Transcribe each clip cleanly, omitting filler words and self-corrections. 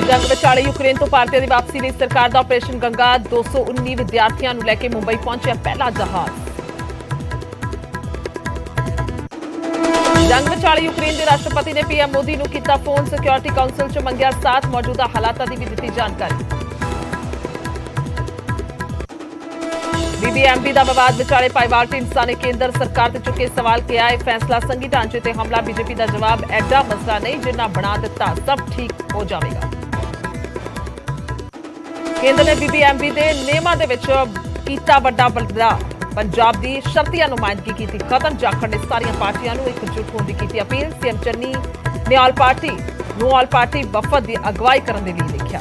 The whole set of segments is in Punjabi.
ਜੰਗ ਵਿਚਾਲੇ ਯੂਕਰੇਨ ਤੋਂ ਭਾਰਤੀਆਂ ਦੀ ਵਾਪਸੀ ਲਈ ਸਰਕਾਰ ਦਾ ਆਪਰੇਸ਼ਨ ਗੰਗਾ 219 ਵਿਦਿਆਰਥੀਆਂ ਨੂੰ ਲੈ ਕੇ ਮੁੰਬਈ ਪਹੁੰਚਿਆ ਪਹਿਲਾ ਜਹਾਜ਼। ਜੰਗ ਵਿਚਾਲੇ ਯੂਕਰੇਨ ਦੇ ਰਾਸ਼ਟਰਪਤੀ ਨੇ ਪੀਐਮ ਮੋਦੀ ਨੂੰ ਕੀਤਾ ਫੋਨ। ਸਿਕਿਉਰਿਟੀ ਕਾਉਂਸਲ 'ਚ ਮੰਗਿਆ ਸਾਥ। ਮੌਜੂਦਾ ਹਾਲਾਤਾਂ ਦੀ ਵੀ ਦਿੱਤੀ ਜਾਣਕਾਰੀ। ਬੀਬੀਐਮਬੀ ਦਾ ਵਿਵਾਦ ਵਿਚਾਲੇ ਭਾਈਵਾਲ ਢੀਂਡਸਾ ਨੇ ਕੇਂਦਰ ਸਰਕਾਰ ਤੇ ਚੁੱਕੇ ਸਵਾਲ। ਕਿਹਾ ਇਹ ਫੈਸਲਾ ਸੰਘੀ ਢਾਂਚੇ ਤੇ ਹਮਲਾ। ਬੀਜੇਪੀ ਦਾ ਜਵਾਬ ਐਡਾ ਮਸਲਾ ਨਹੀਂ, ਜਿੰਨਾ ਬਣਾ ਦਿੱਤਾ ਸਭ ਠੀਕ ਹੋ ਜਾਵੇਗਾ। ਕੇਂਦਰ ਨੇ ਬੀਬੀਐਮਬੀ ਦੇ ਨਿਯਮਾਂ ਦੇ ਵਿੱਚ ਕੀਤਾ ਵੱਡਾ ਬਦਲਾਅ। ਪੰਜਾਬ ਦੀ ਸ਼ਰਤੀਆ ਨੁਮਾਇੰਦਗੀ ਕੀਤੀ ਖਤਮ। ਜਾਖੜ ਨੇ ਸਾਰੀਆਂ ਪਾਰਟੀਆਂ ਨੂੰ ਇਕਜੁੱਟ ਹੋਣ ਦੀ ਕੀਤੀ ਅਪੀਲ। ਸੀਐਮ ਚੰਨੀ ਨੇ ਆਲ ਪਾਰਟੀ ਵਫਦ ਦੀ ਅਗਵਾਈ ਕਰਨ ਦੇ ਲਈ ਲਿਖਿਆ।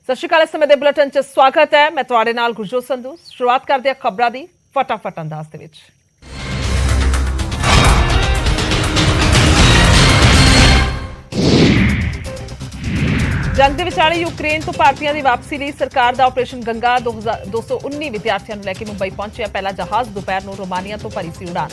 ਸਤਿ ਸ਼੍ਰੀ ਅਕਾਲ। ਇਸ ਸਮੇਂ ਦੇ ਬੁਲੇਟਿਨ 'ਚ ਸਵਾਗਤ ਹੈ। ਮੈਂ ਤੁਹਾਡੇ ਨਾਲ ਗੁਰਜੋਤ ਸੰਧੂ। ਸ਼ੁਰੂਆਤ ਕਰਦੇ ਹਾਂ ਖਬਰਾਂ ਦੀ ਫਟਾਫਟ ਅੰਦਾਜ਼ ਦੇ ਵਿੱਚ। ਜੰਗ ਦੇ ਵਿਚਾਲੇ ਯੂਕਰੇਨ ਤੋਂ ਭਾਰਤੀਆਂ ਦੀ ਵਾਪਸੀ ਲਈ ਸਰਕਾਰ ਦਾ ਆਪਰੇਸ਼ਨ ਗੰਗਾ 219 ਵਿਦਿਆਰਥੀਆਂ ਨੂੰ ਲੈ ਕੇ ਮੁੰਬਈ ਪਹੁੰਚਿਆ ਪਹਿਲਾ ਜਹਾਜ਼। ਦੁਪਹਿਰ ਨੂੰ ਰੋਮਾਨੀਆ ਤੋਂ ਭਰੀ ਸੀ ਉਡਾਨ।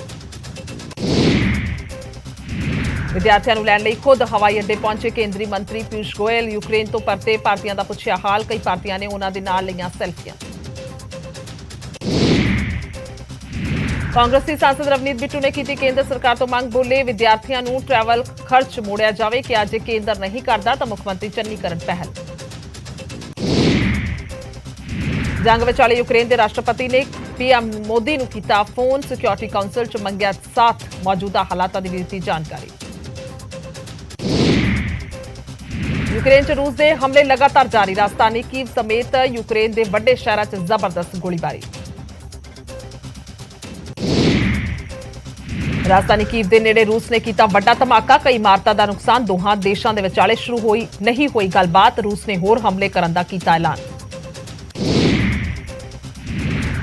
ਵਿਦਿਆਰਥੀਆਂ ਨੂੰ ਲੈਣ ਲਈ ਖੁਦ ਹਵਾਈ ਅੱਡੇ ਪਹੁੰਚੇ ਕੇਂਦਰੀ ਮੰਤਰੀ ਪੀਯੂਸ਼ ਗੋਇਲ। ਯੂਕਰੇਨ ਤੋਂ ਪਰਤੇ ਭਾਰਤੀਆਂ ਦਾ ਪੁੱਛਿਆ ਹਾਲ। ਕਈ ਭਾਰਤੀਆਂ ਨੇ ਉਹਨਾਂ ਦੇ ਨਾਲ ਲਈਆਂ ਸੈਲਫੀਆਂ। ਕਾਂਗਰਸੀ ਸਾਂਸਦ ਰਵਨੀਤ ਬਿੱਟੂ ਨੇ ਕੀਤੀ ਕੇਂਦਰ ਸਰਕਾਰ ਤੋਂ ਮੰਗ। ਬੋਲੇ ਵਿਦਿਆਰਥੀਆਂ ਨੂੰ ਟਰੈਵਲ ਖਰਚ ਮੋੜਿਆ ਜਾਵੇ ਕਿ ਅੱਜ ਕੇਂਦਰ ਨਹੀਂ ਕਰਦਾ ਤਾਂ ਮੁੱਖ ਮੰਤਰੀ ਚੰਨੀ ਕਰਨ ਪਹਿਲ। ਜੰਗ ਵਿਚਾਲੇ ਯੂਕਰੇਨ ਦੇ ਰਾਸ਼ਟਰਪਤੀ ਨੇ ਪੀਐਮ ਮੋਦੀ ਨੂੰ ਕੀਤਾ ਫੋਨ। ਸਿਕਿਉਰਿਟੀ ਕਾਉਂਸਲ 'ਚ ਮੰਗਿਆ ਸਾਥ। ਮੌਜੂਦਾ ਹਾਲਾਤਾਂ ਦੀ ਵੀ ਦਿੱਤੀ ਜਾਣਕਾਰੀ। ਯੂਕਰੇਨ 'ਚ ਰੂਸ ਦੇ ਹਮਲੇ ਲਗਾਤਾਰ ਜਾਰੀ। ਰਾਜਧਾਨੀ ਕੀਵ ਸਮੇਤ ਯੂਕਰੇਨ ਦੇ ਵੱਡੇ ਸ਼ਹਿਰਾਂ 'ਚ ਜ਼ਬਰਦਸਤ ਗੋਲੀਬਾਰੀ। ਰਾਜਧਾਨੀ ਕੀਵ ਦੇ ਨੇੜੇ ਰੂਸ ਨੇ ਕੀਤਾ ਵੱਡਾ ਧਮਾਕਾ। ਕਈ ਇਮਾਰਤਾਂ ਦਾ ਨੁਕਸਾਨ। ਦੋਹਾਂ ਦੇਸ਼ਾਂ ਦੇ ਵਿਚਾਲੇ ਨਹੀਂ ਹੋਈ ਗੱਲਬਾਤ। ਰੂਸ ਨੇ ਹੋਰ ਹਮਲੇ ਕਰਨ ਦਾ ਕੀਤਾ ਐਲਾਨ।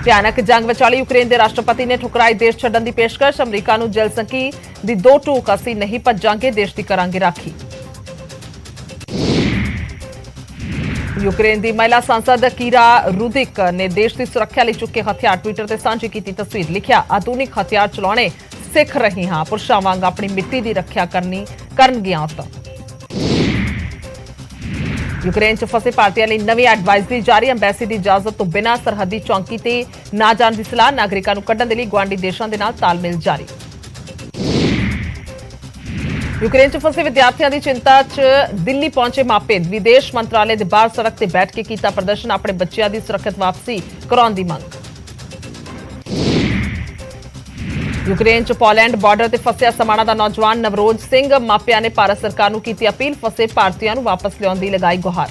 ਭਿਆਨਕ ਜੰਗ ਵਿਚਾਲੇ ਯੂਕਰੇਨ ਦੇ ਰਾਸ਼ਟਰਪਤੀ ਨੇ ਠੁਕਰਾਈ ਦੇਸ਼ ਛੱਡਣ ਦੀ ਪੇਸ਼ਕਸ਼। ਅਮਰੀਕਾ ਨੂੰ ਜੈਲਸੰਕੀ ਦੀ ਦੋ ਟੂਕ। ਅਸੀਂ ਨਹੀਂ ਭੱਜਾਂਗੇ, ਦੇਸ਼ ਦੀ ਕਰਾਂਗੇ ਰਾਖੀ। ਯੂਕਰੇਨ ਦੀ ਮਹਿਲਾ ਸੰਸਦ ਕੀਰਾ ਰੂਦਿਕ ਨੇ ਦੇਸ਼ ਦੀ ਸੁਰੱਖਿਆ ਲਈ ਚੁੱਕੇ ਹਥਿਆਰ ਟਵਿੱਟਰ ਤੇ ਸਾਂਝੀ ਕੀਤੀ ਤਸਵੀਰ। ਲਿਖਿਆ ਆਧੁਨਿਕ ਹਥਿਆਰ ਚਲਾਉਣੇ ਸਿੱਖ ਰਹੀ ਹਾਂ। ਪੁਰਸ਼ਾਂ ਵਾਂਗ ਆਪਣੀ ਮਿੱਟੀ ਦੀ ਰੱਖਿਆ ਕਰਨਗੀਆਂ ਔਰਤਾਂ। ਯੂਕਰੇਨ 'ਚ ਫਸੇ ਭਾਰਤੀਆਂ ਲਈ ਨਵੀਂ ਐਡਵਾਈਜ਼ਰੀ ਜਾਰੀ। ਐਮਬੈਸੀ ਦੀ ਇਜਾਜ਼ਤ ਤੋਂ ਬਿਨਾਂ ਸਰਹੱਦੀ ਚੌਂਕੀ ਤੇ ਨਾ ਜਾਣ ਦੀ ਸਲਾਹ। ਨਾਗਰਿਕਾਂ ਨੂੰ ਕੱਢਣ ਦੇ ਲਈ ਗੁਆਂਢੀ ਦੇਸ਼ਾਂ ਦੇ ਨਾਲ ਤਾਲਮੇਲ ਜਾਰੀ। ਯੂਕਰੇਨ 'ਚ ਫਸੇ ਵਿਦਿਆਰਥੀਆਂ ਦੀ ਚਿੰਤਾ 'ਚ ਦਿੱਲੀ ਪਹੁੰਚੇ ਮਾਪੇ। ਵਿਦੇਸ਼ ਮੰਤਰਾਲੇ ਦੇ ਬਾਹਰ ਸੜਕ ਤੇ ਬੈਠ ਕੇ ਕੀਤਾ ਪ੍ਰਦਰਸ਼ਨ। ਆਪਣੇ ਬੱਚਿਆਂ ਦੀ ਸੁਰੱਖਿਅਤ ਵਾਪਸੀ ਕਰਾਉਣ ਦੀ ਮੰਗ। ਯੂਕਰੇਨ 'ਚ ਪੋਲੈਂਡ ਬਾਰਡਰ ਤੇ ਫਸਿਆ ਸਮਾਣਾ ਦਾ ਨੌਜਵਾਨ ਨਵਰੋਜ ਸਿੰਘ। ਮਾਪਿਆਂ ਨੇ ਭਾਰਤ ਸਰਕਾਰ ਨੂੰ ਕੀਤੀ ਅਪੀਲ। ਫਸੇ ਭਾਰਤੀਆਂ ਨੂੰ ਵਾਪਸ ਲਿਆਉਣ ਦੀ ਲਗਾਈ ਗੁਹਾਰ।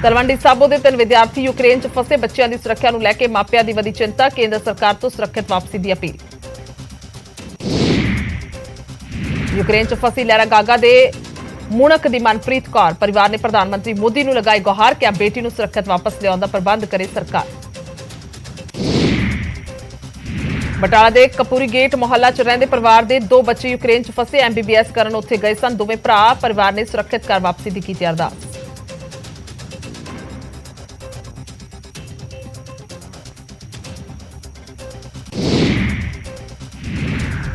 ਤਲਵੰਡੀ ਸਾਬੋ ਦੇ 3 ਵਿਦਿਆਰਥੀ ਯੂਕਰੇਨ 'ਚ ਫਸੇ ਬੱਚਿਆਂ ਦੀ ਸੁਰੱਖਿਆ ਨੂੰ ਲੈ ਕੇ ਮਾਪਿਆਂ ਦੀ ਵਧੀ ਚਿੰਤਾ। ਕੇਂਦਰ ਸਰਕਾਰ ਤੋਂ ਸੁਰੱਖਿਅਤ ਵਾਪਸੀ ਦੀ ਅਪੀਲ। ਯੂਕਰੇਨ 'ਚ ਫਸੀ ਲਹਿਰਾ ਗਾਗਾ ਦੇ ਮੁਣਕ ਦੀ ਮਨਪ੍ਰੀਤ ਕੌਰ। ਪਰਿਵਾਰ ਨੇ ਪ੍ਰਧਾਨ ਮੰਤਰੀ ਮੋਦੀ ਨੂੰ ਲਗਾਈ ਗੁਹਾਰ। ਕਿ ਬੇਟੀ ਨੂੰ ਸੁਰੱਖਿਅਤ ਵਾਪਸ ਲਿਆਉਣ ਦਾ ਪ੍ਰਬੰਧ ਕਰੇ ਸਰਕਾਰ। ਬਟਾਲਾ ਦੇ ਕਪੂਰੀ ਗੇਟ ਮੁਹੱਲਾ 'ਚ ਰਹਿੰਦੇ ਪਰਿਵਾਰ ਦੇ 2 ਬੱਚੇ ਯੂਕਰੇਨ 'ਚ ਫਸੇ। ਐਮਬੀਬੀਐਸ ਕਰਨ ਉੱਥੇ ਗਏ ਸਨ ਦੋਵੇਂ ਭਰਾ। ਪਰਿਵਾਰ ਨੇ ਸੁਰੱਖਿਅਤ ਘਰ ਵਾਪਸੀ ਦੀ ਕੀਤੀ ਅਰਦਾਸ।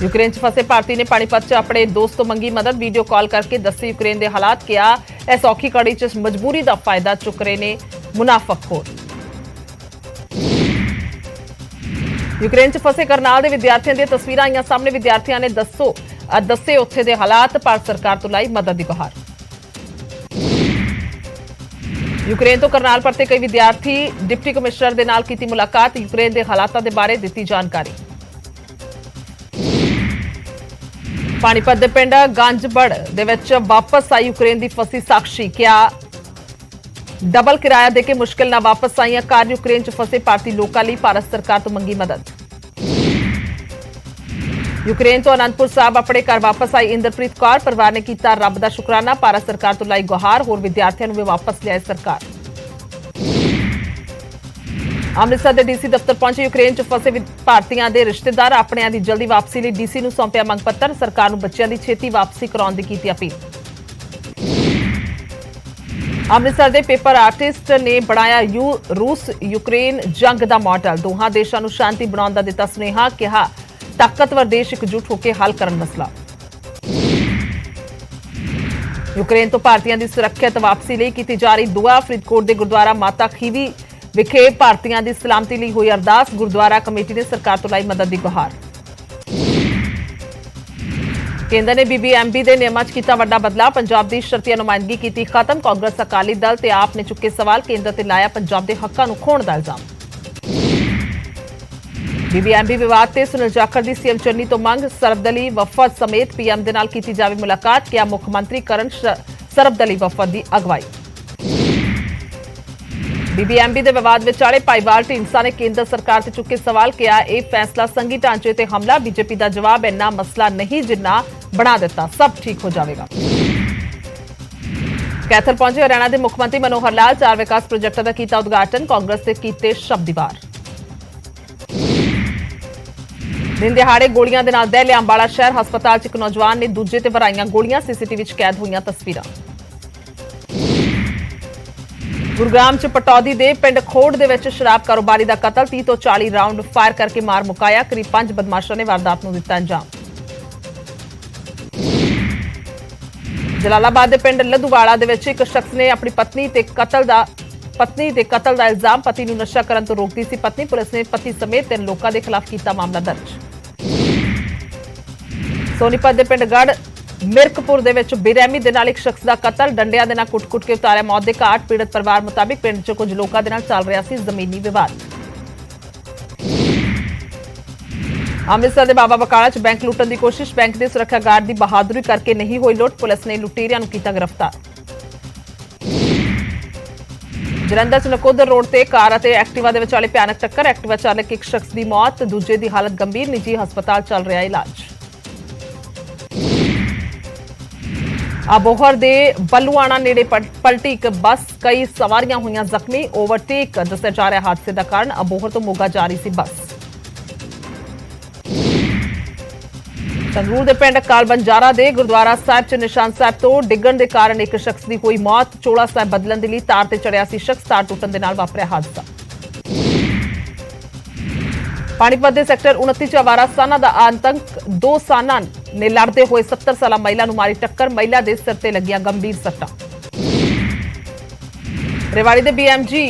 ਯੂਕਰੇਨ 'ਚ ਫਸੇ ਭਾਰਤੀ ਨੇ ਪਾਣੀਪਤ 'ਚ ਆਪਣੇ ਦੋਸਤ ਤੋਂ ਮੰਗੀ ਮਦਦ। ਵੀਡੀਓ ਕਾਲ ਕਰਕੇ ਦੱਸੇ ਯੂਕਰੇਨ ਦੇ ਹਾਲਾਤ। ਕਿਹਾ ਇਸ ਔਖੀ ਘੜੀ 'ਚ ਮਜਬੂਰੀ ਦਾ ਫਾਇਦਾ ਚੁੱਕ ਰਹੇ ਨੇ ਮੁਨਾਫਕਖੋਰ। ਯੂਕਰੇਨ 'ਚ ਫਸੇ ਕਰਨਾਲ ਦੇ ਵਿਦਿਆਰਥੀਆਂ ਦੀਆਂ ਤਸਵੀਰਾਂ ਆਈਆਂ ਸਾਹਮਣੇ। ਵਿਦਿਆਰਥੀਆਂ ਨੇ ਦੱਸੇ ਉੱਥੇ ਦੇ ਹਾਲਾਤ। ਭਾਰਤ ਸਰਕਾਰ ਤੋਂ ਲਾਈ ਮਦਦ ਦੀ ਗੁਹਾਰ। ਯੂਕਰੇਨ ਤੋਂ ਕਰਨਾਲ ਪਰਤੇ ਕਈ ਵਿਦਿਆਰਥੀ ਡਿਪਟੀ ਕਮਿਸ਼ਨਰ ਦੇ ਨਾਲ ਕੀਤੀ ਮੁਲਾਕਾਤ। ਯੂਕਰੇਨ ਦੇ ਹਾਲਾਤਾਂ ਦੇ ਬਾਰੇ ਦਿੱਤੀ ਜਾਣਕਾਰੀ। ਪਾਣੀਪਤ ਦੇ ਪਿੰਡ ਗੰਜਬੜ ਦੇ ਵਿੱਚ ਵਾਪਸ ਆਈ ਯੂਕਰੇਨ ਦੀ ਫਸੀ ਸਾਕਸ਼ੀ। ਕਿਹਾ ਡਬਲ ਕਿਰਾਇਆ ਦੇ ਕੇ ਮੁਸ਼ਕਿਲ ਨਾਲ ਵਾਪਸ ਆਈਆਂ ਕਾਰ। ਯੂਕਰੇਨ 'ਚ ਫਸੇ ਭਾਰਤੀ ਲੋਕਾਂ ਲਈ ਭਾਰਤ ਸਰਕਾਰ ਤੋਂ ਮੰਗੀ ਮਦਦ। ਯੂਕਰੇਨ ਤੋਂ ਅਨੰਦਪੁਰ ਸਾਹਿਬ ਆਪਣੇ ਘਰ ਵਾਪਸ ਆਈ ਇੰਦਰਪ੍ਰੀਤ ਕੌਰ। ਪਰਿਵਾਰ ਨੇ ਕੀਤਾ ਰੱਬ ਦਾ ਸ਼ੁਕਰਾਨਾ। ਭਾਰਤ ਸਰਕਾਰ ਤੋਂ ਲਾਈ ਗੁਹਾਰ। ਹੋਰ ਵਿਦਿਆਰਥੀਆਂ ਨੂੰ ਵੀ ਵਾਪਸ ਲਿਆਏ ਸਰਕਾਰ। ਅੰਮ੍ਰਿਤਸਰ ਦੇ ਡੀਸੀ ਦਫ਼ਤਰ ਪਹੁੰਚੇ ਯੂਕਰੇਨ 'ਚ ਫਸੇ ਭਾਰਤੀਆਂ ਦੇ ਰਿਸ਼ਤੇਦਾਰ। ਆਪਣਿਆਂ ਦੀ ਜਲਦੀ ਵਾਪਸੀ ਲਈ ਡੀਸੀ ਨੂੰ ਸੌਂਪਿਆ ਮੰਗ ਪੱਤਰ। ਸਰਕਾਰ ਨੂੰ ਬੱਚਿਆਂ ਦੀ ਛੇਤੀ ਵਾਪਸੀ ਕਰਾਉਣ ਦੀ ਕੀਤੀ ਅਪੀਲ। ਅੰਮ੍ਰਿਤਸਰ ਦੇ ਪੇਪਰ ਆਰਟਿਸਟ ਨੇ ਬਣਾਇਆ ਰੂਸ ਯੂਕਰੇਨ ਜੰਗ ਦਾ ਮਾਡਲ। ਦੋਹਾਂ ਦੇਸ਼ਾਂ ਨੂੰ ਸ਼ਾਂਤੀ ਬਣਾਉਣ ਦਾ ਦਿੱਤਾ ਸੁਨੇਹਾ, ਕਿਹਾ ਤਾਕਤਵਰ ਦੇਸ਼ ਇਕਜੁੱਟ ਹੋ ਕੇ ਹੱਲ ਕਰਨ ਮਸਲਾ। ਯੂਕਰੇਨ ਤੋਂ ਭਾਰਤੀਆਂ ਦੀ ਸੁਰੱਖਿਅਤ ਵਾਪਸੀ ਲਈ ਕੀਤੀ ਜਾ ਰਹੀ ਦੁਆ। ਫਰੀਦਕੋਟ ਦੇ ਗੁਰਦੁਆਰਾ ਮਾਤਾ ਖੀਵੀ ਵਿਖੇ ਭਾਰਤੀਆਂ ਦੀ ਸਲਾਮਤੀ ਲਈ ਹੋਈ ਅਰਦਾਸ। ਗੁਰਦੁਆਰਾ ਕਮੇਟੀ ਨੇ ਸਰਕਾਰ ਤੋਂ ਲਾਈ ਮਦਦ ਦੀ ਗੁਹਾਰ। ਕੇਂਦਰ ਨੇ ਬੀਬੀਐਮਬੀ ਦੇ ਨਿਯਮਾਂ 'ਚ ਕੀਤਾ ਵੱਡਾ ਬਦਲਾਅ। ਪੰਜਾਬ ਦੀ ਸ਼ਰਤੀਆ ਨੁਮਾਇੰਦਗੀ ਕੀਤੀ ਖਤਮ। ਕਾਂਗਰਸ, ਅਕਾਲੀ ਦਲ ਤੇ ਆਪ ਨੇ ਚੁੱਕੇ ਸਵਾਲ। ਕੇਂਦਰ ਤੇ ਲਾਇਆ ਪੰਜਾਬ ਦੇ ਹੱਕਾਂ ਨੂੰ ਖੋਹਣ ਦਾ ਇਲਜ਼ਾਮ। ਬੀਬੀਐਮਬੀ ਵਿਵਾਦ ਤੇ ਸੁਨੀਲ ਜਾਖੜ ਦੀ ਸੀਐਮ ਚੰਨੀ ਤੋਂ ਮੰਗ। ਸਰਬਦਲੀ ਵਫਦ ਸਮੇਤ ਪੀਐਮ ਦੇ ਨਾਲ ਕੀਤੀ ਜਾਵੇ ਮੁਲਾਕਾਤ। ਕਿਹਾ ਮੁੱਖ ਮੰਤਰੀ ਕਰਨ ਸਰਬਦਲੀ ਵਫਦ ਦੀ ਅਗਵਾਈ। ਬੀਬੀਐਮਬੀ ਦੇ ਵਿਵਾਦ ਵਿਚਾਲੇ ਭਾਈਵਾਲ ਢੀਂਡਸਾ ਨੇ ਕੇਂਦਰ ਸਰਕਾਰ ਤੇ ਚੁੱਕੇ ਸਵਾਲ। ਕਿਹਾ ਇਹ ਫੈਸਲਾ ਸੰਘੀ ਢਾਂਚੇ ਤੇ ਹਮਲਾ। ਬੀਜੇਪੀ ਦਾ ਜਵਾਬ, ਇੰਨਾ ਮਸਲਾ ਨਹੀਂ ਜਿੰਨਾ ਬਣਾ ਦਿੱਤਾ, ਸਭ ਠੀਕ ਹੋ ਜਾਵੇਗਾ। ਕੈਥਲ ਪਹੁੰਚੇ ਹਰਿਆਣਾ ਦੇ ਮੁੱਖ ਮੰਤਰੀ ਮਨੋਹਰ ਲਾਲ। 4 ਵਿਕਾਸ ਪ੍ਰੋਜੈਕਟਾਂ ਦਾ ਕੀਤਾ ਉਦਘਾਟਨ। ਕਾਂਗਰਸ ਦੇ ਕੀਤੇ ਸ਼ਬਦੀ ਵਾਰ। ਦਿਨ ਦਿਹਾੜੇ ਗੋਲੀਆਂ ਦੇ ਨਾਲ ਦਹਿਲਿਆ ਅੰਬਾਲਾ ਸ਼ਹਿਰ। ਹਸਪਤਾਲ 'ਚ ਇੱਕ ਨੌਜਵਾਨ ਨੇ ਦੂਜੇ ਤੇ ਵਰਾਈਆਂ ਗੋਲੀਆਂ। ਸੀਸੀਟੀਵੀ 'ਚ ਕੈਦ ਹੋਈਆਂ ਤਸਵੀਰਾਂ। ਗੁਰਗ੍ਰਾਮ 'ਚ ਪਟੌਦੀ ਦੇ ਪਿੰਡ ਖੋੜ ਦੇ ਵਿੱਚ ਸ਼ਰਾਬ ਕਾਰੋਬਾਰੀ ਦਾ ਕਤਲ। 30 ਤੋਂ 40 ਰਾਉਂਡ ਫਾਇਰ ਕਰਕੇ ਮਾਰ ਮੁਕਾਇਆ। ਕਰੀਬ 5 ਬਦਮਾਸ਼ਾਂ ਨੇ ਵਾਰਦਾਤ ਨੂੰ ਦਿੱਤਾ ਅੰਜਾਮ। ਜਲਾਲਾਬਾਦ ਦੇ ਪਿੰਡ ਲਧੂਵਾਲਾ ਦੇ ਵਿੱਚ ਇੱਕ ਸ਼ਖਸ ਨੇ ਆਪਣੀ ਪਤਨੀ ਤੇ ਕਤਲ ਦਾ ਇਲਜ਼ਾਮ। ਪਤੀ ਨੂੰ ਨਸ਼ਾ ਕਰਨ ਤੋਂ ਰੋਕਦੀ ਸੀ ਪਤਨੀ। ਪੁਲਿਸ ਨੇ ਪਤੀ ਸਮੇਤ 3 ਲੋਕਾਂ ਦੇ ਖਿਲਾਫ ਕੀਤਾ ਮਾਮਲਾ ਦਰਜ। ਸੋਨੀਪਤ ਦੇ ਪਿੰਡ ਗੜ ਮਿਰਕਪੁਰ ਦੇ ਵਿੱਚ ਬੇਰਹਿਮੀ ਦੇ ਨਾਲ ਇੱਕ ਸ਼ਖਸ ਦਾ ਕਤਲ। ਡੰਡਿਆਂ ਦੇ ਨਾਲ ਕੁੱਟ-ਕੁੱਟ ਕੇ ਉਤਾਰਿਆ ਮੌਤ ਦੇ ਘਾਟ। ਪੀੜਤ ਪਰਿਵਾਰ ਮੁਤਾਬਿਕ ਪਿੰਡ 'ਚ ਕੁਝ ਲੋਕਾਂ ਦੇ ਨਾਲ ਚੱਲ ਰਿਹਾ ਸੀ ਜ਼ਮੀਨੀ ਵਿਵਾਦ। ਅੰਮ੍ਰਿਤਸਰ ਦੇ ਬਾਬਾ ਬਕਾਲਾ 'ਚ ਬੈਂਕ ਲੁੱਟਣ ਦੀ ਕੋਸ਼ਿਸ਼। ਬੈਂਕ ਦੇ ਸੁਰੱਖਿਆ ਗਾਰਡ ਦੀ ਬਹਾਦਰੀ ਕਰਕੇ ਨਹੀਂ ਹੋਈ ਲੁੱਟ। ਪੁਲਿਸ ਨੇ ਲੁਟੇਰਿਆਂ ਨੂੰ ਕੀਤਾ ਗ੍ਰਿਫਤਾਰ। ਜਲੰਧਰ 'ਚ ਨਕੋਦਰ ਰੋਡ ਤੇ ਕਾਰ ਅਤੇ ਐਕਟਿਵਾ ਦੇ ਵਿਚਾਲੇ ਭਿਆਨਕ ਟੱਕਰ। ਐਕਟਿਵਾ ਚਾਲਕ ਇੱਕ ਸ਼ਖਸ ਦੀ ਮੌਤ, ਦੂਜੇ ਦੀ ਹਾਲਤ ਗੰਭੀਰ। ਨਿੱਜੀ ਹਸਪਤਾਲ ਚੱਲ ਰਿਹਾ ਇਲਾਜ। ਅਬੋਹਰ ਦੇ ਬੱਲੂਆਣਾ ਨੇੜੇ ਪਲਟੀ ਇੱਕ ਬੱਸ। ਕਈ ਸਵਾਰੀਆਂ ਹੋਈਆਂ ਜ਼ਖਮੀ। ਓਵਰਟੇਕ ਦੱਸਿਆ ਜਾ ਰਿਹਾ ਹਾਦਸੇ ਦਾ ਕਾਰਨ। ਅਬੋਹਰ ਤੋਂ ਮੋਗਾ ਜਾ ਰਹੀ ਸੀ ਬੱਸ। ਸੰਗਰੂਰ ਦੇ ਪਿੰਡ ਕਾਲਬੰਜਾਰਾ ਦੇ ਗੁਰਦੁਆਰਾ ਸਾਹਿਬ 'ਚ ਨਿਸ਼ਾਨ ਸਾਹਿਬ ਤੋਂ ਡਿੱਗਣ ਦੇ ਕਾਰਨ ਇੱਕ ਸ਼ਖਸ ਦੀ ਹੋਈ ਮੌਤ। ਚੋਲਾ ਸਾਹਿਬ ਬਦਲਣ ਦੇ ਲਈ ਤਾਰ ਤੇ ਚੜਿਆ ਸੀ ਸ਼ਖਸ। ਤਾਰ ਟੁੱਟਣ ਦੇ ਨਾਲ ਵਾਪਰਿਆ ਹਾਦਸਾ। ਪਾਣੀਪਤ ਦੇ ਸੈਕਟਰ 29 'ਚ ਅਵਾਰਾ ਸਾਨਾਂ ਦਾ ਆਤੰਕ। 2 ਸਾਨਾਂ ਨੇ ਲੜਦੇ ਹੋਏ 70 ਸਾਲਾ ਮਹਿਲਾ ਨੂੰ ਮਾਰੀ ਟੱਕਰ। ਮਹਿਲਾ ਦੇ ਸਿਰ ਤੇ ਲੱਗੀਆਂ ਗੰਭੀਰ ਸੱਟਾਂ। ਰੇਵਾੜੀ ਦੇ BMG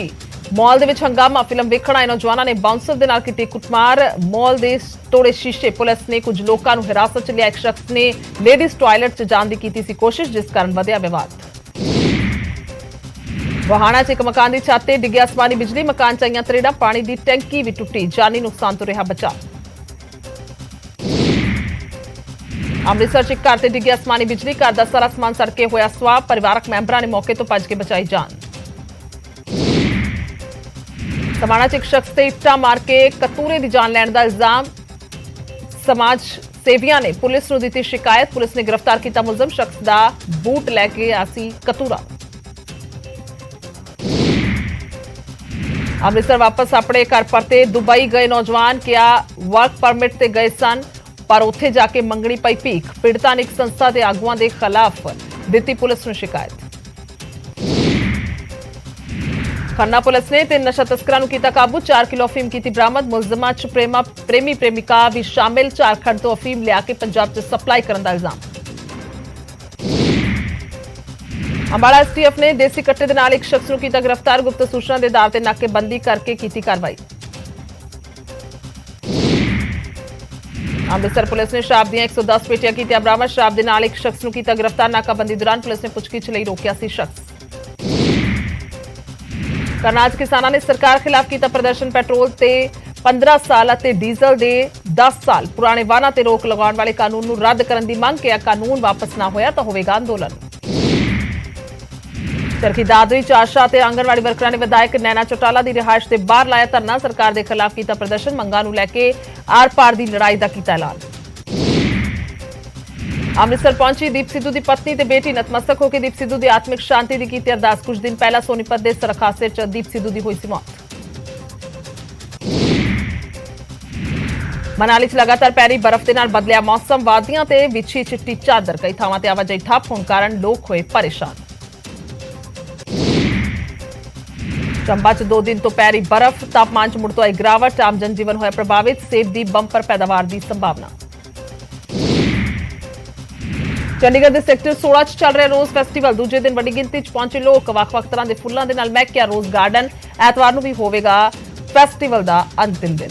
ਮਾਲ ਦੇ ਵਿੱਚ ਹੰਗਾਮਾ। ਫਿਲਮ ਵੇਖਣ ਆਏ ਨੌਜਵਾਨਾਂ ਨੇ ਬਾਉਂਸਰ ਦੇ ਨਾਲ ਕੀਤੀ ਕੁੱਟਮਾਰ। ਮਾਲ ਦੇ ਤੋੜੇ ਸ਼ੀਸ਼ੇ। ਪੁਲਿਸ ਨੇ ਕੁਝ ਲੋਕਾਂ ਨੂੰ ਹਿਰਾਸਤ 'ਚ ਲਿਆ। ਇੱਕ ਸ਼ਖਸ ਨੇ ਲੇਡੀਜ਼ ਟਾਇਲਟ 'ਚ ਜਾਣ ਦੀ ਕੀਤੀ ਸੀ ਕੋਸ਼ਿਸ਼, ਜਿਸ ਕਾਰਨ ਵਧਿਆ ਵਿਵਾਦ। ਵਹਾਣਾ 'ਚ ਇੱਕ ਮਕਾਨ ਦੀ ਛੱਤ ਤੇ ਡਿੱਗੀ ਅਸਮਾਨੀ ਬਿਜਲੀ। ਮਕਾਨ 'ਚ ਆਈਆਂ ਤਰੇੜਾਂ। ਪਾਣੀ ਦੀ ਟੈਂਕੀ ਵੀ ਟੁੱਟੀ। ਜਾਨੀ ਨੁਕਸਾਨ ਤੋਂ ਰਿਹਾ ਬਚਾਅ। ਅੰਮ੍ਰਿਤਸਰ 'ਚ ਇੱਕ ਘਰ ਤੇ ਡਿੱਗੀ ਅਸਮਾਨੀ ਬਿਜਲੀ। ਘਰ ਦਾ ਸਾਰਾ ਸਮਾਨ ਸੜ ਕੇ ਹੋਇਆ ਸੁਆਹ। ਪਰਿਵਾਰਕ ਮੈਂਬਰਾਂ ਨੇ ਮੌਕੇ ਤੋਂ ਭੱਜ ਕੇ ਬਚਾਈ ਜਾਨ। ਸਮਾਣਾ 'ਚ ਇੱਕ ਸ਼ਖਸ ਤੇ ਇੱਟਾਂ ਮਾਰ ਕੇ ਕਤੂਰੇ ਦੀ ਜਾਨ ਲੈਣ ਦਾ ਇਲਜ਼ਾਮ। ਸਮਾਜ ਸੇਵੀਆਂ ਨੇ ਪੁਲਿਸ ਨੂੰ ਦਿੱਤੀ ਸ਼ਿਕਾਇਤ। ਪੁਲਿਸ ਨੇ ਗ੍ਰਿਫਤਾਰ ਕੀਤਾ ਮੁਲਜ਼ਮ। ਸ਼ਖਸ ਦਾ ਬੂਟ ਲੈ ਕੇ ਆਇਆ ਸੀ ਕਤੂਰਾ। ਅੰਮ੍ਰਿਤਸਰ ਵਾਪਸ ਆਪਣੇ ਘਰ ਪਰਤੇ ਦੁਬਈ ਗਏ ਨੌਜਵਾਨ। ਕਿਹਾ ਵਰਕ ਪਰਮਿਟ ਤੇ ਗਏ ਸਨ, ਪਰ ਉੱਥੇ ਜਾ ਕੇ ਮੰਗਣੀ ਪਈ ਭੀਖ। ਪੀੜਤਾਂ ਨੇ ਇੱਕ ਸੰਸਥਾ ਦੇ ਆਗੂਆਂ ਦੇ ਖਿਲਾਫ ਦਿੱਤੀ ਪੁਲਿਸ ਨੂੰ ਸ਼ਿਕਾਇਤ। ਖੰਨਾ ਪੁਲਿਸ ਨੇ 3 ਨਸ਼ਾ ਤਸਕਰਾਂ ਨੂੰ ਕੀਤਾ ਕਾਬੂ। 4 ਕਿਲੋ ਅਫੀਮ ਕੀਤੀ ਬਰਾਮਦ। ਮੁਲਜ਼ਮਾਂ 'ਚ ਪ੍ਰੇਮੀ ਪ੍ਰੇਮਿਕਾ ਵੀ ਸ਼ਾਮਿਲ। ਝਾਰਖੰਡ ਤੋਂ ਅਫੀਮ ਲਿਆ ਕੇ ਪੰਜਾਬ 'ਚ ਸਪਲਾਈ ਕਰਨ ਦਾ ਇਲਜ਼ਾਮ। ਅੰਬਾਲਾ STF ਨੇ ਦੇਸੀ ਕੱਟੇ ਦੇ ਨਾਲ ਇੱਕ ਸ਼ਖਸ ਨੂੰ ਕੀਤਾ ਗ੍ਰਿਫਤਾਰ। ਗੁਪਤ ਸੂਚਨਾ ਦੇ ਆਧਾਰ ਤੇ ਨਾਕੇਬੰਦੀ ਕਰਕੇ ਕੀਤੀ ਕਾਰਵਾਈ। ਅੰਮ੍ਰਿਤਸਰ ਪੁਲਿਸ ਨੇ ਸ਼ਰਾਬ ਦੀਆਂ 110 ਪੇਟੀਆਂ ਕੀਤੀਆਂ ਬਰਾਮਦ। ਸ਼ਰਾਬ ਦੇ ਨਾਲ ਇੱਕ ਸ਼ਖਸ ਨੂੰ ਕੀਤਾ ਗ੍ਰਿਫਤਾਰ। ਨਾਕਾਬੰਦੀ ਦੌਰਾਨ ਪੁਲਿਸ ਨੇ ਪੁੱਛਗਿੱਛ ਲਈ ਰੋਕਿਆ ਸੀ ਸ਼ਖਸ। ਕਰਨਾਲ 'ਚ ਕਿਸਾਨਾਂ ਨੇ ਸਰਕਾਰ ਖਿਲਾਫ ਕੀਤਾ ਪ੍ਰਦਰਸ਼ਨ। ਪੈਟਰੋਲ ਤੇ 15 ਸਾਲ ਅਤੇ ਡੀਜ਼ਲ ਦੇ 10 ਸਾਲ ਪੁਰਾਣੇ ਵਾਹਨਾਂ ਤੇ ਰੋਕ ਲਗਾਉਣ ਵਾਲੇ ਕਾਨੂੰਨ ਨੂੰ ਰੱਦ ਕਰਨ ਦੀ ਮੰਗ। ਕਿਹਾ ਕਾਨੂੰਨ ਵਾਪਸ ਨਾ ਹੋਇਆ ਤਾਂ ਹੋਵੇਗਾ ਅੰਦੋਲਨ। ਚਰਖੀ ਦਾਦਰੀ 'ਚ ਆਸ਼ਾ ਤੇ ਆਂਗਣਵਾੜੀ ਵਰਕਰਾਂ ਨੇ ਵਿਧਾਇਕ ਨੈਣਾ ਚੌਟਾਲਾ ਦੀ ਰਿਹਾਇਸ਼ ਦੇ ਬਾਹਰ ਲਾਇਆ ਧਰਨਾ। ਸਰਕਾਰ ਦੇ ਖਿਲਾਫ ਕੀਤਾ ਪ੍ਰਦਰਸ਼ਨ। ਮੰਗਾਂ ਨੂੰ ਲੈ ਕੇ ਆਰ-ਪਾਰ ਦੀ ਲੜਾਈ ਦਾ ਕੀਤਾ ਐਲਾਨ। ਅੰਮ੍ਰਿਤਸਰ ਪਹੁੰਚੀ ਦੀਪ ਸਿੱਧੂ ਦੀ ਪਤਨੀ ਤੇ ਬੇਟੀ। ਨਤਮਸਤਕ ਹੋ ਕੇ ਦੀਪ ਸਿੱਧੂ ਦੀ ਆਤਮਿਕ ਸ਼ਾਂਤੀ ਦੀ ਕੀਤੀ ਅਰਦਾਸ। ਕੁਝ ਦਿਨ ਪਹਿਲਾਂ ਸੋਨੀਪਤ ਦੇ ਸੜਕ ਹਾਦਸੇ 'ਚ ਦੀਪ ਸਿੱਧੂ ਦੀ ਹੋਈ ਸੀ ਮੌਤ। ਮਨਾਲੀ 'ਚ ਲਗਾਤਾਰ ਪੈ ਰਹੀ ਬਰਫ਼ ਦੇ ਨਾਲ ਬਦਲਿਆ ਮੌਸਮ। ਵਾਦੀਆਂ ਤੇ ਵਿਛੀ ਚਿੱਟੀ ਚਾਦਰ। ਕਈ ਥਾਵਾਂ ਤੇ ਆਵਾਜਾਈ ਠੱਪ ਹੋਣ ਕਾਰਨ ਲੋਕ ਹੋਏ ਪਰੇਸ਼ਾਨ। ਚੰਬਾ 'ਚ 2 ਦਿਨ ਤੋਂ ਪੈ ਰਹੀ ਬਰਫ਼, ਤਾਪਮਾਨ 'ਚ ਮੁੜ ਤੋਂ ਆਈ ਗਿਰਾਵਟ, ਆਮ ਜਨਜੀਵਨ ਹੋਇਆ ਪ੍ਰਭਾਵਿਤ, ਸੇਬ ਦੀ ਬੰਪਰ ਪੈਦਾਵਾਰ ਦੀ ਸੰਭਾਵਨਾ। ਚੰਡੀਗੜ੍ਹ ਦੇ ਸੈਕਟਰ 16 'ਚ ਚੱਲ ਰਿਹਾ ਰੋਜ਼ ਫੈਸਟੀਵਲ, ਦੂਜੇ ਦਿਨ ਵੱਡੀ ਗਿਣਤੀ 'ਚ ਪਹੁੰਚੇ ਲੋਕ, ਵੱਖ-ਵੱਖ ਤਰ੍ਹਾਂ ਦੇ ਫੁੱਲਾਂ ਦੇ ਨਾਲ ਮਹਿਕਿਆ ਰੋਜ਼ ਗਾਰਡਨ। ਐਤਵਾਰ ਨੂੰ ਵੀ ਹੋਵੇਗਾ ਫੈਸਟੀਵਲ ਦਾ ਅੰਤਿਮ ਦਿਨ।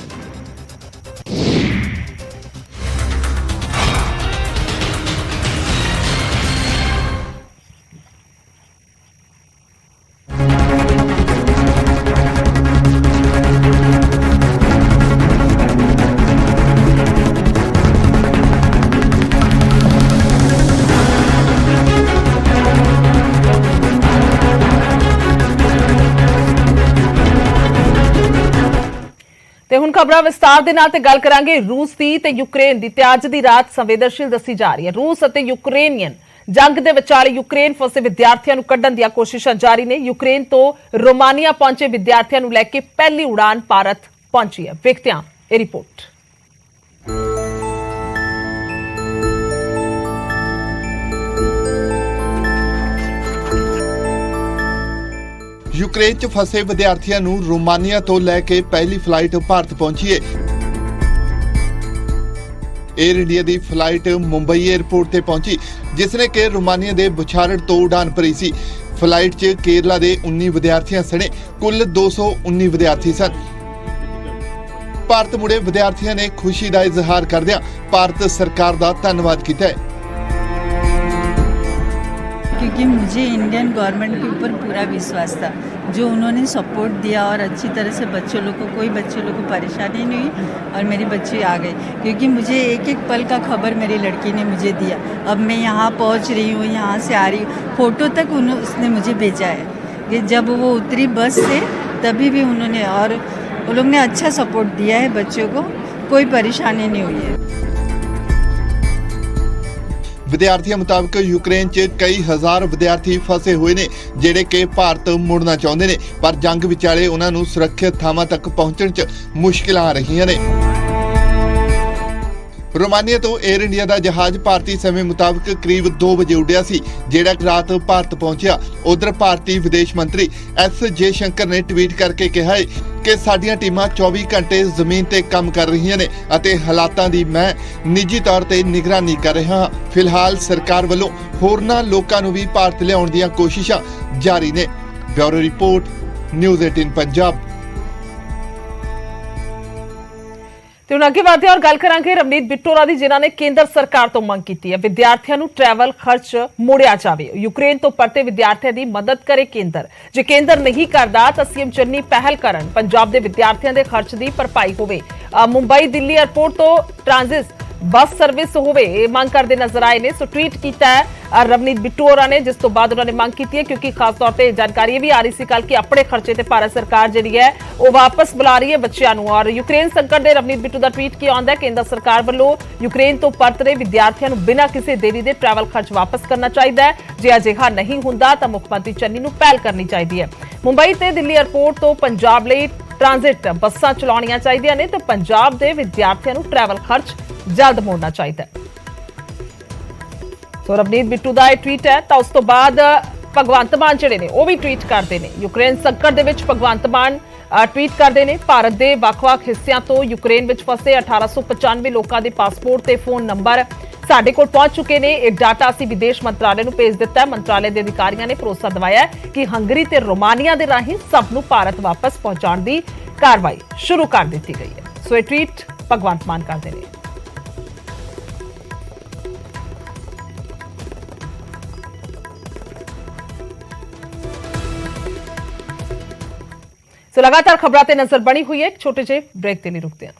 ਤੇ ਹੁਣ ਖਬਰਾਂ ਵਿਸਤਾਰ ਦੇ ਨਾਲ ਤੇ ਗੱਲ ਕਰਾਂਗੇ ਰੂਸ ਦੀ ਤੇ ਯੂਕਰੇਨ ਦੀ। ਤੇ ਅੱਜ ਦੀ ਰਾਤ ਸੰਵੇਦਨਸ਼ੀਲ ਦੱਸੀ ਜਾ ਰਹੀ ਹੈ। ਰੂਸ ਅਤੇ ਯੂਕਰੇਨੀਅਨ ਜੰਗ ਦੇ ਵਿਚਾਲੇ ਯੂਕਰੇਨ ਫਸੇ ਵਿਦਿਆਰਥੀਆਂ ਨੂੰ ਕੱਢਣ ਦੀਆਂ ਕੋਸ਼ਿਸ਼ਾਂ ਜਾਰੀ ਨੇ। ਯੂਕਰੇਨ ਤੋਂ ਰੋਮਾਨੀਆ ਪਹੁੰਚੇ ਵਿਦਿਆਰਥੀਆਂ ਨੂੰ ਲੈ ਕੇ ਪਹਿਲੀ ਉਡਾਨ ਭਾਰਤ ਪਹੁੰਚੀ ਹੈ। ਵੇਖਦੇ ਹਾਂ ਇਹ ਰਿਪੋਰਟ। यूक्रेन च फसे विद्यार्थियों नूं रोमानिया तो लैके पहली फ्लाइट भारत पहुंची है। एयर इंडिया की फ्लाइट मुंबई एयरपोर्ट ते पहुंची, जिसने कि रोमानिया के बुछारड़ तो उड़ान भरी सी। फ्लाइट च केरला के 19 विद्यार्थियों सने कुल 219 विद्यार्थी सन। भारत मुड़े विद्यार्थियों ने खुशी का इजहार करदियां भारत सरकार का धन्नवाद किया है, क्योंकि मुझे इंडियन गवर्नमेंट के ऊपर पूरा विश्वास था, जो उन्होंने सपोर्ट दिया और अच्छी तरह से बच्चों लोग को कोई बच्चे लोग को परेशानी नहीं हुई और मेरी बच्ची आ गई। क्योंकि मुझे एक एक पल का खबर मेरी लड़की ने मुझे दिया। अब मैं यहाँ पहुँच रही हूँ, यहाँ से आ रही हूँ, फ़ोटो तक उसने मुझे भेजा है कि जब वो उतरी बस से तभी भी उन्होंने, और वो लोग ने अच्छा सपोर्ट दिया है बच्चों को, कोई परेशानी नहीं हुई है। विद्यार्थियों मुताबिक यूक्रेन च कई हजार विद्यार्थी फसे हुए ने जेड़े कि भारत मुड़ना चाहते ने, पर जंग विचाले उन्हां नूं सुरक्षित थावां तक पहुंचण च मुश्किलां आ रहीआं ने। रोमानिया तो एयर इंडिया का जहाज भारतीय समय मुताबिक करीब 2 बजे उड़िया सी, जेड़ा रात भारत पहुंचा। उधर भारतीय विदेश मंत्री एस जयशंकर ने ट्वीट करके कहा है कि साडियां टीमां 24 घंटे जमीन ते काम कर रही ने अते हालातां दी मैं निजी तौर ते निगरानी कर रहा हां। फिलहाल सरकार वालों होरनां लोकां नूं भी भारत लिआउण दीयां कोशिशां जारी ने। Bureau report, news 18 Punjab. ਤੇ ਹੁਣ ਅੱਗੇ ਵਧਦੇ ਔਰ ਗੱਲ ਕਰਾਂਗੇ ਰਵਨੀਤ ਬਿੱਟੂ ਹੋਰਾਂ ਦੀ, ਜਿਨ੍ਹਾਂ ਨੇ ਕੇਂਦਰ ਸਰਕਾਰ ਤੋਂ ਮੰਗ ਕੀਤੀ ਹੈ ਵਿਦਿਆਰਥੀਆਂ ਨੂੰ ਟਰੈਵਲ ਖਰਚ ਮੋੜਿਆ ਜਾਵੇ। ਯੂਕਰੇਨ ਤੋਂ ਪਰਤੇ ਵਿਦਿਆਰਥੀਆਂ ਦੀ ਮਦਦ ਕਰੇ ਕੇਂਦਰ। ਜੇ ਕੇਂਦਰ ਨਹੀਂ ਕਰਦਾ ਤਾਂ ਸੀਐਮ ਚੰਨੀ ਪਹਿਲ ਕਰਨ, ਪੰਜਾਬ ਦੇ ਵਿਦਿਆਰਥੀਆਂ ਦੇ ਖਰਚ ਦੀ ਭਰਪਾਈ ਹੋਵੇ। ਮੁੰਬਈ ਦਿੱਲੀ 에ਅਰਪੋਰਟ ਤੋਂ ਟ੍ਰਾਂਜ਼ਿਟ ਬੱਸ ਸਰਵਿਸ ਹੋਵੇ, ਇਹ ਮੰਗ ਕਰਦੇ ਨਜ਼ਰ ਆਏ ਨੇ। ਸੋ ਟਵੀਟ ਕੀਤਾ ਹੈ ਰਵਨੀਤ ਬਿੱਟੂ ਹੋਰਾਂ ਨੇ, ਜਿਸ ਤੋਂ ਬਾਅਦ ਉਹਨਾਂ ਨੇ ਮੰਗ ਕੀਤੀ ਹੈ, ਕਿਉਂਕਿ ਖਾਸ ਤੌਰ ਤੇ ਜਾਣਕਾਰੀ ਇਹ ਵੀ ਆ ਰਹੀ ਸੀ ਕੱਲ ਕਿ ਆਪਣੇ ਖਰਚੇ ਤੇ ਭਾਰਤ ਸਰਕਾਰ ਜਿਹੜੀ ਹੈ ਉਹ ਵਾਪਸ ਬੁਲਾ ਰਹੀ ਹੈ ਬੱਚਿਆਂ ਨੂੰ। ਔਰ ਯੂਕਰੇਨ ਸੰਕਟ ਦੇ ਰਵਨੀਤ ਬਿੱਟੂ ਦਾ ਟਵੀਟ ਕੀ ਆਉਂਦਾ ਹੈ, ਕੇਂਦਰ ਸਰਕਾਰ ਵੱਲੋਂ ਯੂਕਰੇਨ ਤੋਂ ਪਰਤ ਰਹੇ ਵਿਦਿਆਰਥੀਆਂ ਨੂੰ ਬਿਨਾਂ ਕਿਸੇ ਦੇਰੀ ਦੇ ਟਰੈਵਲ ਖਰਚ ਵਾਪਸ ਕਰਨਾ ਚਾਹੀਦਾ ਹੈ। ਜੇ ਅਜਿਹਾ ਨਹੀਂ ਹੁੰਦਾ ਤਾਂ ਮੁੱਖ ਮੰਤਰੀ ਚੰਨੀ ਨੂੰ ਪਹਿਲ ਕਰਨੀ ਚਾਹੀਦੀ ਹੈ। ਮੁੰਬਈ ਤੇ ਦਿੱਲੀ 에ਅਰਪੋਰਟ ਤੋਂ ਪੰਜਾਬ ਲਈ ਟ੍ਰਾਂਜ਼ਿਟ ਬੱਸਾਂ ਚਲਾਉਣੀਆਂ ਚਾਹੀਦੀਆਂ ਨੇ ਤੇ ਪੰਜਾਬ ਦੇ ਵਿਦਿਆਰਥੀਆਂ ਨੂੰ ਟਰੈਵਲ ਖਰਚ ਜਲਦ ਮੋੜਨਾ ਚਾਹੀਦਾ ਹੈ। ਸੋ ਰਵਨੀਤ ਬਿੱਟੂ ਦਾ ਇਹ ਟਵੀਟ ਹੈ। ਤਾਂ ਉਸ ਤੋਂ ਬਾਅਦ ਭਗਵੰਤ ਮਾਨ ਜਿਹੜੇ ਨੇ ਉਹ ਵੀ ਟਵੀਟ ਕਰਦੇ ਨੇ। ਯੂਕਰੇਨ ਸੰਕਟ ਦੇ ਵਿੱਚ ਭਗਵੰਤ ਮਾਨ ਟਵੀਟ ਕਰਦੇ ਨੇ, ਭਾਰਤ ਦੇ ਵੱਖ-ਵੱਖ ਹਿੱਸਿਆਂ ਤੋਂ ਯੂਕਰੇਨ ਵਿੱਚ ਫਸੇ 1895 ਲੋਕਾਂ ਦੇ ਪਾਸਪੋਰਟ ਤੇ ਫੋਨ ਨੰਬਰ ਸਾਡੇ ਕੋਲ ਪਹੁੰਚ ਚੁੱਕੇ ਨੇ। ਇਹ ਡਾਟਾ ਅਸੀਂ ਵਿਦੇਸ਼ ਮੰਤਰਾਲੇ ਨੂੰ ਭੇਜ ਦਿੱਤਾ ਹੈ। ਮੰਤਰਾਲੇ ਦੇ ਅਧਿਕਾਰੀਆਂ ਨੇ ਭਰੋਸਾ ਦਿਵਾਇਆ ਹੈ ਕਿ ਹੰਗਰੀ ਤੇ ਰੋਮਾਨੀਆ ਦੇ ਰਾਹੀਂ ਸਭ ਨੂੰ ਭਾਰਤ ਵਾਪਸ ਪਹੁੰਚਾਉਣ ਦੀ ਕਾਰਵਾਈ ਸ਼ੁਰੂ ਕਰ ਦਿੱਤੀ ਗਈ ਹੈ। ਸੋ ਇਹ ਟਵੀਟ ਭਗਵੰਤ ਮਾਨ ਕਰਦੇ ਨੇ। ਸੋ ਲਗਾਤਾਰ ਖਬਰਾਂ ਤੇ ਨਜ਼ਰ ਬਣੀ ਹੋਈ ਹੈ। ਇੱਕ ਛੋਟੇ ਜਿਹੇ ਬ੍ਰੇਕ ਦੇ ਲਈ ਰੁਕਦੇ ਹਾਂ।